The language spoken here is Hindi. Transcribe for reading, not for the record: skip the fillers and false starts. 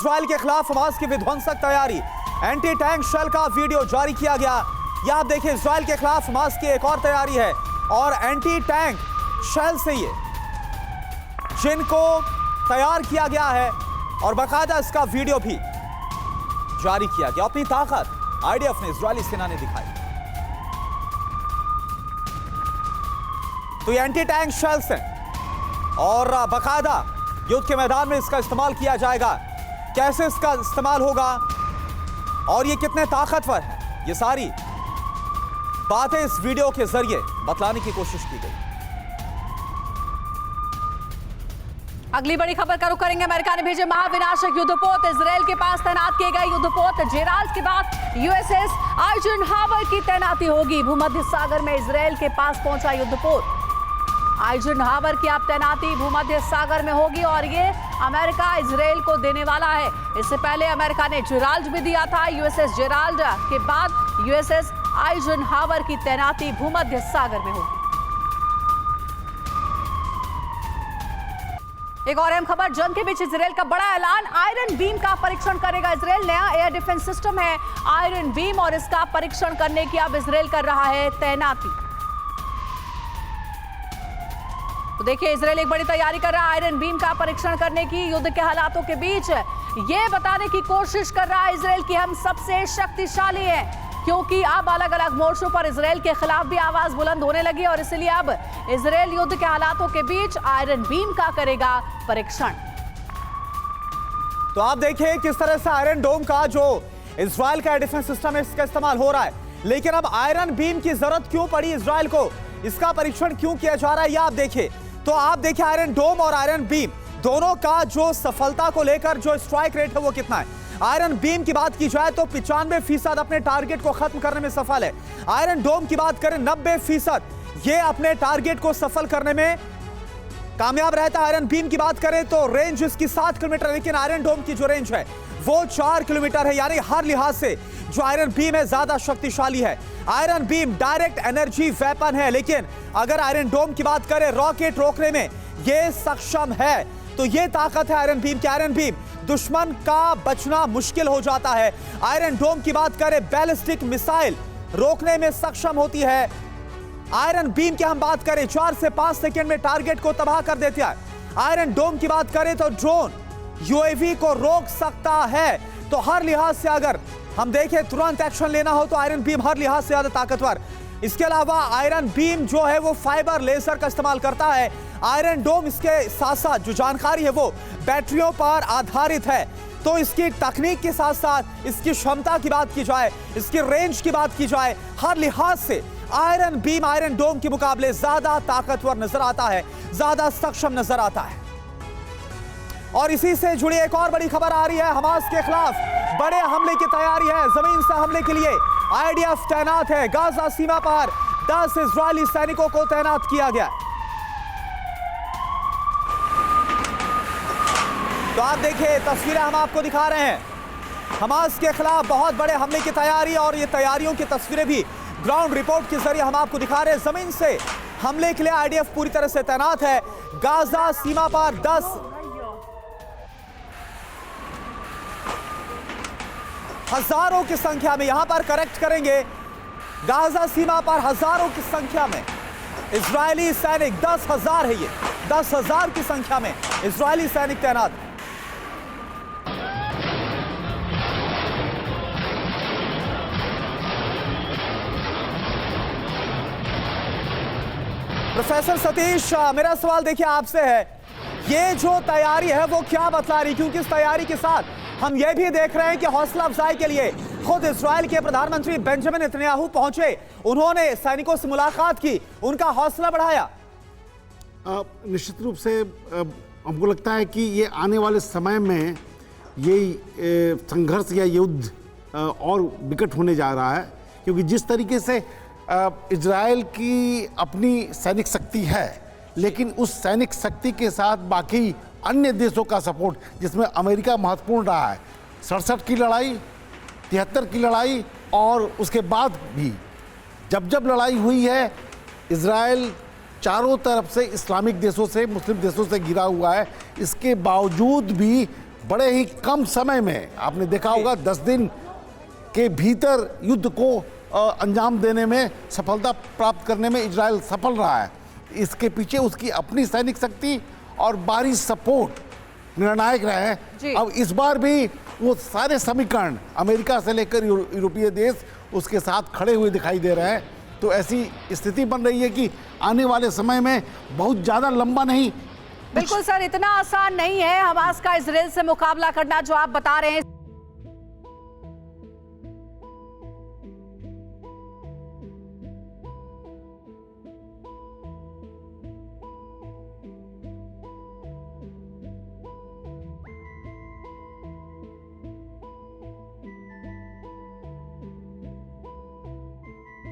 इजराइल के खिलाफ हमास की विध्वंसक तैयारी, एंटी टैंक शेल का वीडियो जारी किया गया। यह आप देखिए, इजराइल के खिलाफ हमास की एक और तैयारी है और एंटी टैंक शेल से ये जिनको तैयार किया गया है और बाकायदा इसका वीडियो भी जारी किया गया। अपनी ताकत आईडीएफ ने, इजरायली सेना ने दिखाई। तो ये एंटी टैंक शेल्स हैं और बाकायदा युद्ध के मैदान में इसका इस्तेमाल किया जाएगा। कैसे इसका इस्तेमाल होगा और ये कितने ताकतवर है, ये सारी बातें इस वीडियो के जरिए बतलाने की कोशिश की गई। अगली बड़ी खबर का रुख करेंगे। अमेरिका ने भेजे महाविनाशक युद्धपोत, इजराइल के पास तैनात किए गए युद्धपोत जेराल्ड के बाद यूएसएस आइजनहावर की तैनाती होगी। भूमध्य सागर में इजराइल के पास पहुंचा युद्धपोत आइजनहावर की अब तैनाती भूमध्य सागर में होगी और ये अमेरिका इजराइल को देने वाला है। इससे पहले अमेरिका ने जेराल्ड भी दिया था। यूएसएस जेराल्ड के बाद यूएसएस आइजनहावर की तैनाती भूमध्य सागर में होगी। एक और अहम खबर, जंग के बीच इजराइल का बड़ा ऐलान, आयरन बीम का परीक्षण करेगा इजराइल। नया एयर डिफेंस सिस्टम है आयरन बीम और इसका परीक्षण करने की अब इजराइल कर रहा है तैनाती। तो देखिए, इजराइल एक बड़ी तैयारी कर रहा है आयरन बीम का परीक्षण करने की। युद्ध के हालातों के बीच ये बताने की कोशिश कर रहा है इजराइल कि हम सबसे शक्तिशाली हैं, क्योंकि अब अलग अलग मोर्चों पर इजराइल के खिलाफ भी आवाज बुलंद होने लगी और इसलिए अब इजराइल युद्ध के हालातों के बीच आयरन बीम का करेगा परीक्षण। तो आप देखिए किस तरह से आयरन डोम का जो इजराइल का डिफेंस सिस्टम है इसका इस्तेमाल हो रहा है, लेकिन अब आयरन बीम की जरूरत क्यों पड़ी इजराइल को, इसका परीक्षण क्यों किया जा रहा है, यह आप देखिए। तो आप देखिए आयरन डोम और आयरन बीम दोनों का जो सफलता को लेकर जो स्ट्राइक रेट है वो कितना है। आयरन बीम की बात की जाए तो 95% अपने टारगेट को खत्म करने में सफल है। आयरन डोम की बात करें 90% ये अपने टारगेट को सफल करने में कामयाब रहता है। आयरन बीम की बात करें तो रेंज इसकी 7 किलोमीटर, लेकिन आयरन डोम की जो रेंज है वो 4 किलोमीटर है। यानी हर लिहाज से जो आयरन बीम है ज्यादा शक्तिशाली है। Iron beam direct energy weapon है, लेकिन अगर आयरन डोम की बात करें रॉकेट रोकने में ये सक्षम है। तो ये ताकत है आयरन बीम की। आयरन बीम दुश्मन का बचना मुश्किल हो जाता है। आयरन डोम की बात करें बैलिस्टिक मिसाइल रोकने में सक्षम होती है। आयरन बीम की हम बात करें 4 से 5 सेकंड में टारगेट को तबाह कर देता है। आयरन डोम की बात करें तो ड्रोन यूएवी को रोक सकता है। तो हर लिहाज से अगर हम देखें तुरंत एक्शन लेना हो तो आयरन बीम हर लिहाज से ज्यादा ताकतवर। इसके अलावा आयरन बीम जो है वो फाइबर लेजर का इस्तेमाल करता है। आयरन डोम इसके साथ साथ जो जानकारी है वो बैटरियों पर आधारित है। तो इसकी तकनीक के साथ साथ इसकी क्षमता की बात की जाए, इसकी रेंज की बात की जाए, हर लिहाज से आयरन बीम आयरन डोम के मुकाबले ज्यादा ताकतवर नजर आता है, ज्यादा सक्षम नजर आता है। और इसी से जुड़ी एक और बड़ी खबर आ रही है, हमास के खिलाफ बड़े हमले की तैयारी है। जमीन से हमले के लिए आईडीएफ तैनात है। गाजा सीमा पर 10 इजरायली सैनिकों को तैनात किया गया। तो आप देखिए तस्वीरें हम आपको दिखा रहे हैं, हमास के खिलाफ बहुत बड़े हमले की तैयारी और ये तैयारियों की तस्वीरें भी ग्राउंड रिपोर्ट के जरिए हम आपको दिखा रहे हैं। जमीन से हमले के लिए आईडीएफ पूरी तरह से तैनात है। गाजा सीमा पर 10 हजारों की संख्या में, यहां पर करेक्ट करेंगे, गाजा सीमा पर हजारों की संख्या में इजरायली सैनिक, 10,000 है ये, 10,000 की संख्या में इजरायली सैनिक तैनात। प्रोफेसर सतीश, मेरा सवाल देखिए आपसे है, ये जो तैयारी है वो क्या बतला रही, क्योंकि इस तैयारी के साथ हम ये भी देख रहे हैं कि हौसला अफजाई के लिए खुद इजराइल के प्रधानमंत्री बेंजामिन नेतन्याहू पहुंचे, उन्होंने सैनिकों से मुलाकात की, उनका हौसला बढ़ाया। निश्चित रूप से हमको लगता है कि ये आने वाले समय में ये संघर्ष या युद्ध और विकट होने जा रहा है, क्योंकि जिस तरीके से इजराइल की अपनी सैनिक शक्ति है, लेकिन उस सैनिक शक्ति के साथ बाकी अन्य देशों का सपोर्ट, जिसमें अमेरिका महत्वपूर्ण रहा है, 67 की लड़ाई, 73 की लड़ाई और उसके बाद भी जब जब लड़ाई हुई है, इजराइल चारों तरफ से इस्लामिक देशों से, मुस्लिम देशों से घिरा हुआ है। इसके बावजूद भी बड़े ही कम समय में, आपने देखा होगा 10 दिन के भीतर युद्ध को अंजाम देने में, सफलता प्राप्त करने में इजराइल सफल रहा है। इसके पीछे उसकी अपनी सैनिक शक्ति और बाहरी सपोर्ट निर्णायक रहे हैं। अब इस बार भी वो सारे समीकरण अमेरिका से लेकर यूरोपीय देश उसके साथ खड़े हुए दिखाई दे रहे हैं। तो ऐसी स्थिति बन रही है कि आने वाले समय में बहुत ज़्यादा लंबा नहीं। बिल्कुल सर, इतना आसान नहीं है हमास का इजराइल से मुकाबला करना जो आप बता रहे हैं।